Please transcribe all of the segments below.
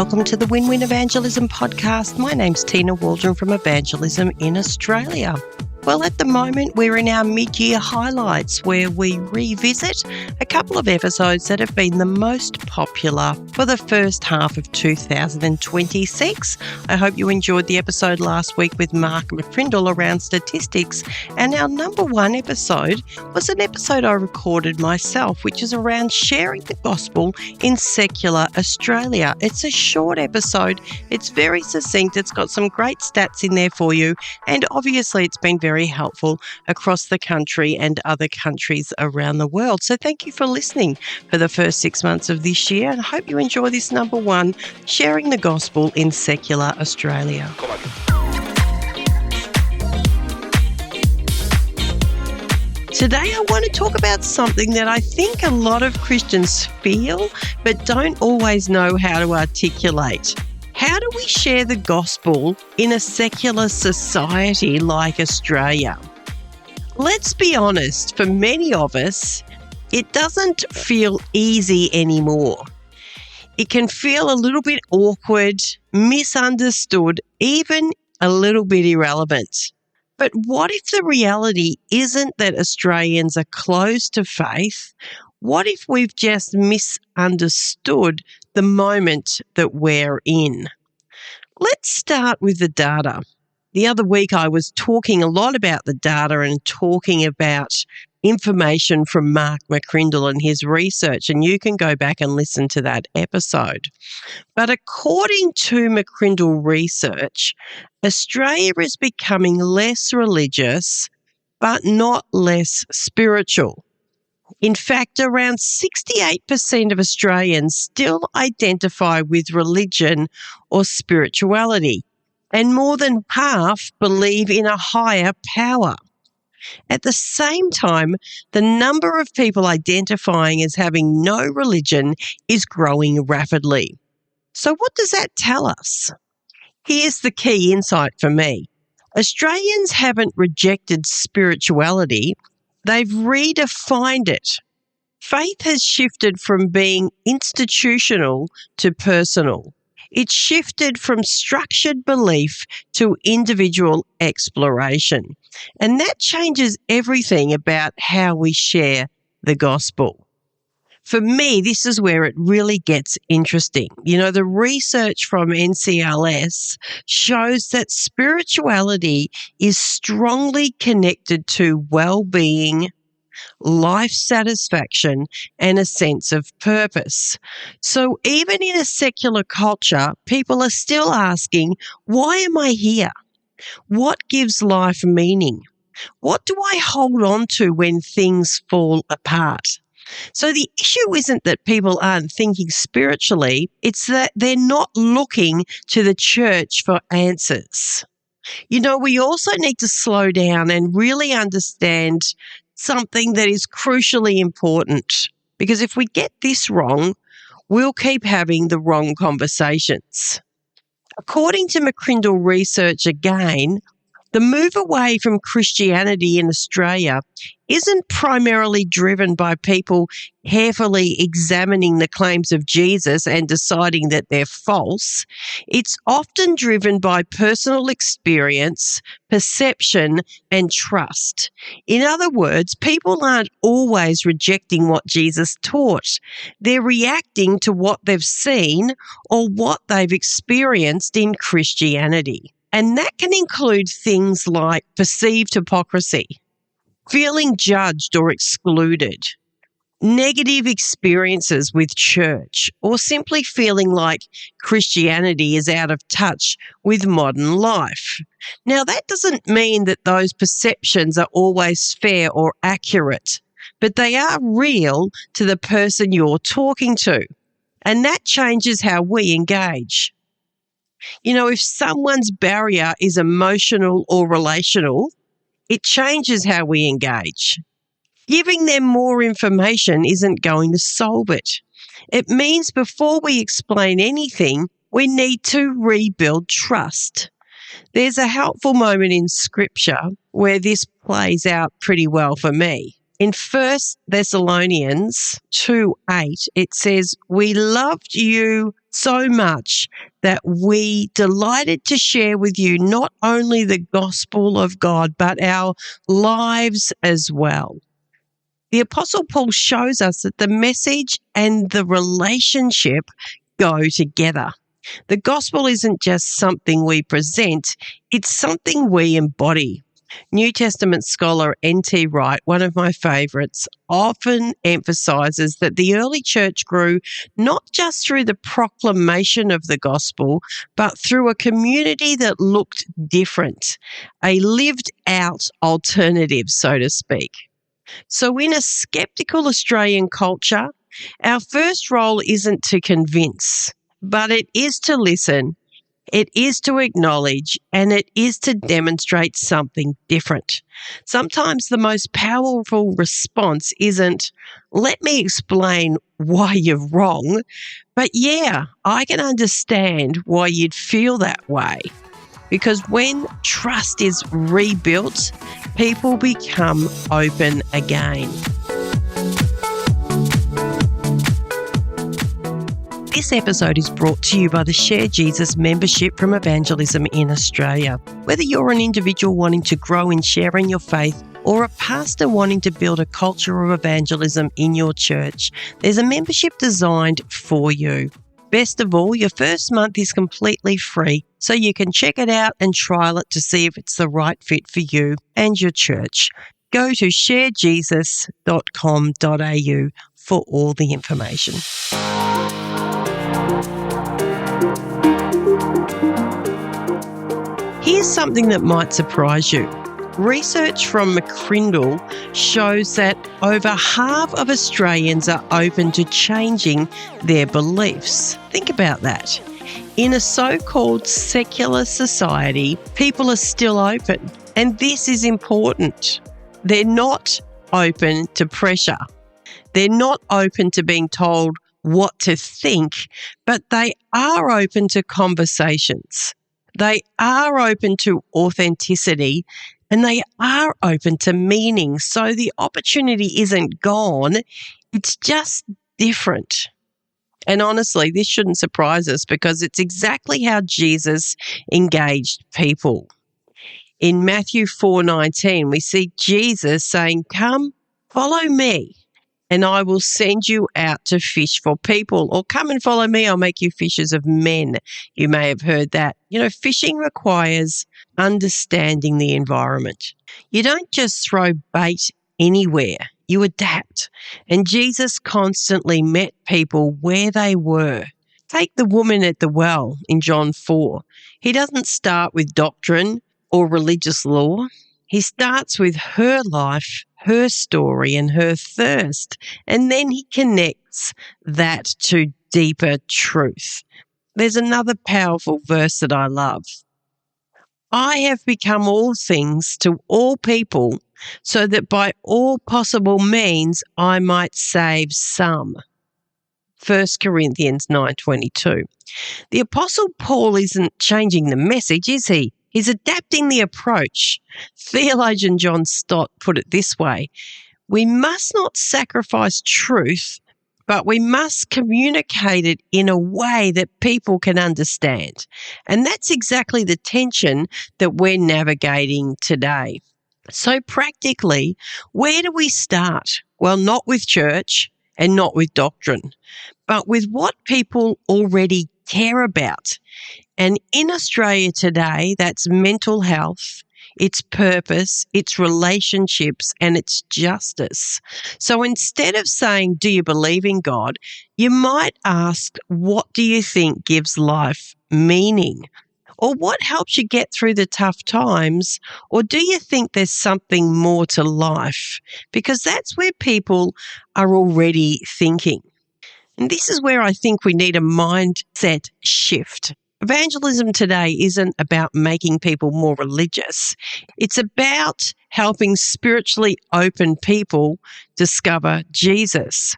welcome to the Win Win Evangelism Podcast. My name's Tina Waldrom from Evangelism in Australia. Well, at the moment, we're in our mid-year highlights where we revisit a couple of episodes that have been the most popular for the first half of 2026. I hope you enjoyed the episode last week with Mark McCrindle around statistics. And our number one episode was an episode I recorded myself, which is around sharing the gospel in secular Australia. It's a short episode. It's very succinct. It's got some great stats in there for you. And obviously, it's been very helpful across the country and other countries around the world. So thank you for listening for the first 6 months of this year, and I hope you enjoy this number one, sharing the gospel in secular Australia. Today I want to talk about something that I think a lot of Christians feel but don't always know how to articulate. How do we share the gospel in a secular society like Australia? Let's be honest, for many of us, it doesn't feel easy anymore. It can feel a little bit awkward, misunderstood, even a little bit irrelevant. But what if the reality isn't that Australians are closed to faith? What if we've just misunderstood the moment that we're in? Let's start with the data. The other week I was talking a lot about the data and talking about information from Mark McCrindle and his research, and you can go back and listen to that episode. But according to McCrindle research, Australia is becoming less religious, but not less spiritual. In fact, around 68% of Australians still identify with religion or spirituality, and more than half believe in a higher power. At the same time, the number of people identifying as having no religion is growing rapidly. So what does that tell us? Here's the key insight for me. Australians haven't rejected spirituality. They've redefined it. Faith has shifted from being institutional to personal. It's shifted from structured belief to individual exploration. And that changes everything about how we share the gospel. For me, this is where it really gets interesting. You know, the research from NCLS shows that spirituality is strongly connected to well-being, life satisfaction, and a sense of purpose. So even in a secular culture, people are still asking, why am I here? What gives life meaning? What do I hold on to when things fall apart? So the issue isn't that people aren't thinking spiritually, it's that they're not looking to the church for answers. You know, we also need to slow down and really understand something that is crucially important, because if we get this wrong, we'll keep having the wrong conversations. According to McCrindle research again, the move away from Christianity in Australia isn't primarily driven by people carefully examining the claims of Jesus and deciding that they're false. It's often driven by personal experience, perception, and trust. In other words, people aren't always rejecting what Jesus taught. They're reacting to what they've seen or what they've experienced in Christianity. And that can include things like perceived hypocrisy, feeling judged or excluded, negative experiences with church, or simply feeling like Christianity is out of touch with modern life. Now, that doesn't mean that those perceptions are always fair or accurate, but they are real to the person you're talking to, and that changes how we engage. You know, if someone's barrier is emotional or relational, it changes how we engage. Giving them more information isn't going to solve it. It means before we explain anything, we need to rebuild trust. There's a helpful moment in Scripture where this plays out pretty well for me. In 1 Thessalonians 2:8, it says, "We loved you so much that we delighted to share with you not only the gospel of God, but our lives as well." The Apostle Paul shows us that the message and the relationship go together. The gospel isn't just something we present, it's something we embody. New Testament scholar N.T. Wright, one of my favourites, often emphasises that the early church grew not just through the proclamation of the gospel, but through a community that looked different, a lived out alternative, so to speak. So in a skeptical Australian culture, our first role isn't to convince, but it is to listen, it is to acknowledge, and it is to demonstrate something different. Sometimes the most powerful response isn't, "Let me explain why you're wrong," but "Yeah, I can understand why you'd feel that way." Because when trust is rebuilt, people become open again. This episode is brought to you by the Share Jesus membership from Evangelism in Australia. Whether you're an individual wanting to grow in sharing your faith or a pastor wanting to build a culture of evangelism in your church, there's a membership designed for you. Best of all, your first month is completely free, so you can check it out and trial it to see if it's the right fit for you and your church. Go to sharejesus.com.au for all the information. Here's something that might surprise you. Research from McCrindle shows that over half of Australians are open to changing their beliefs. Think about that. In a so-called secular society, people are still open, and this is important. They're not open to pressure. They're not open to being told what to think, but they are open to conversations. They are open to authenticity, and they are open to meaning. So the opportunity isn't gone, it's just different. And honestly, this shouldn't surprise us because it's exactly how Jesus engaged people. In Matthew 4:19, we see Jesus saying, "Come, follow me, and I will send you out to fish for people." Or, "Come and follow me, I'll make you fishers of men." You may have heard that. Fishing requires understanding the environment. You don't just throw bait anywhere, you adapt. And Jesus constantly met people where they were. Take the woman at the well in John 4. He doesn't start with doctrine or religious law. He starts with her life, her story, and her thirst, and then he connects that to deeper truth. There's another powerful verse that I love. "I have become all things to all people, so that by all possible means I might save some." 1 Corinthians 9:22. The Apostle Paul isn't changing the message, is he? He's adapting the approach. Theologian John Stott put it this way: "We must not sacrifice truth, but we must communicate it in a way that people can understand." And that's exactly the tension that we're navigating today. So practically, where do we start? Well, not with church and not with doctrine, but with what people already care about. And in Australia today, that's mental health, its purpose, its relationships, and its justice. So instead of saying, "Do you believe in God?" you might ask, "What do you think gives life meaning?" Or what helps you get through the tough times? Or do you think there's something more to life? Because that's where people are already thinking. And this is where I think we need a mindset shift. Evangelism today isn't about making people more religious. It's about helping spiritually open people discover Jesus.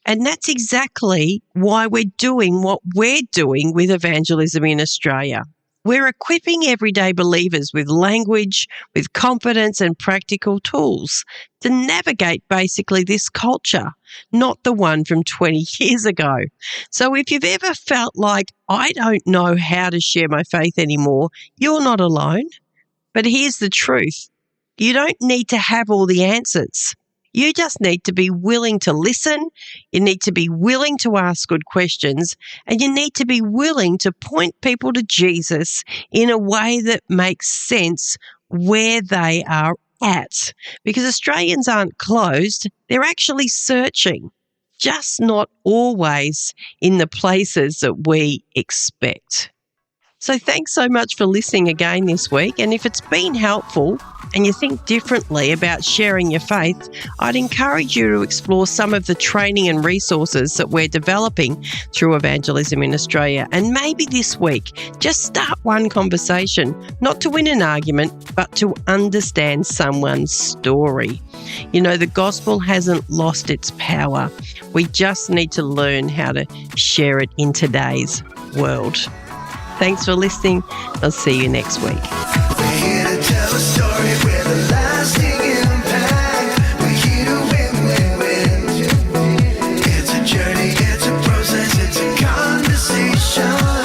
And that's exactly why we're doing what we're doing with evangelism in Australia. We're equipping everyday believers with language, with confidence and practical tools to navigate basically this culture, not the one from 20 years ago. So if you've ever felt like, I don't know how to share my faith anymore, you're not alone. But here's the truth. You don't need to have all the answers. You just need to be willing to listen, you need to be willing to ask good questions, and you need to be willing to point people to Jesus in a way that makes sense where they are at. Because Australians aren't closed, they're actually searching, just not always in the places that we expect. So thanks so much for listening again this week. And if it's been helpful and you think differently about sharing your faith, I'd encourage you to explore some of the training and resources that we're developing through Evangelism in Australia. And maybe this week, just start one conversation, not to win an argument, but to understand someone's story. You know, the gospel hasn't lost its power. We just need to learn how to share it in today's world. Thanks for listening. I'll see you next week. We're here to tell a story with a lasting impact. We're here to win, win, win. It's a journey, it's a process, it's a conversation.